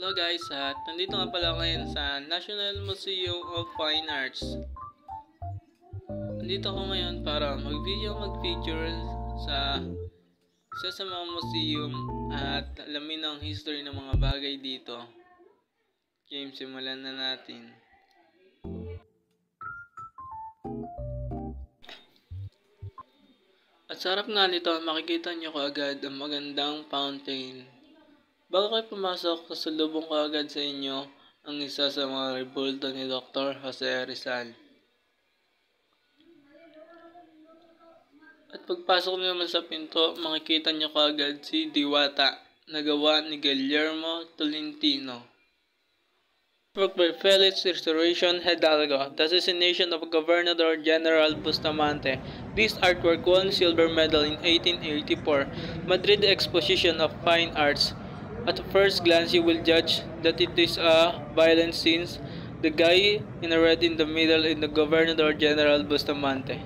Hello guys, at nandito nga pala ngayon sa National Museum of Fine Arts. Nandito ako ngayon para mag-feature sa isa sa mga museum at alamin ang history ng mga bagay dito. Game, simulan na natin. At sarap nga nito, makikita nyo kaagad ang magandang fountain. Bago kayo pumasok, sasalubong ko agad sa inyo ang isa sa mga rebulto ni Dr. Jose Rizal. At pagpasok nyo naman sa pinto, makikita nyo kaagad si Diwata na gawa ni Guillermo Tolentino. Work by Felix Restoration Hidalgo, The Assassination of Governor General Bustamante. This artwork won silver medal in 1884, Madrid Exposition of Fine Arts. At first glance, you will judge that it is a violent scene. The guy in red in the middle is the Governor General Bustamante.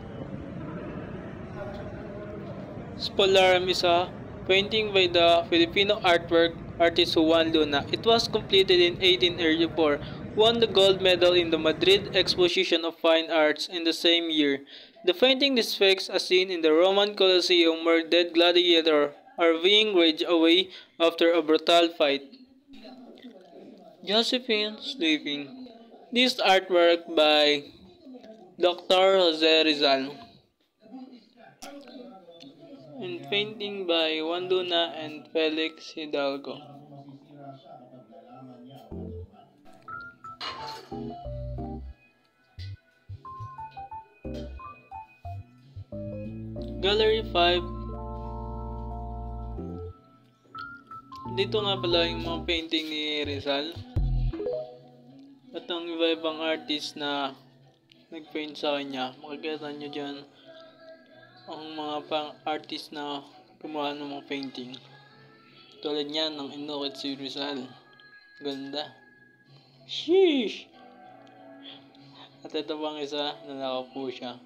Spolarum is a painting by the Filipino artist Juan Luna. It was completed in 1884, won the gold medal in the Madrid Exposition of Fine Arts in the same year. The painting depicts a scene in the Roman Colosseum where dead gladiators are being waged away after a brutal fight. Josephine Sleeping. This artwork by Dr. Jose Rizal. And painting by Juan Luna and Felix Hidalgo. Gallery 5. Dito nga pala yung mga painting ni Rizal. At ang iba-ibang artist na nag-paint sa kanya. Makikita nyo dyan ang mga pang-artist na gumawa ng mga painting. Tulad niyan ng Inukit si Rizal. Ganda. Sheesh! At ito pang isa na nakaupo siya.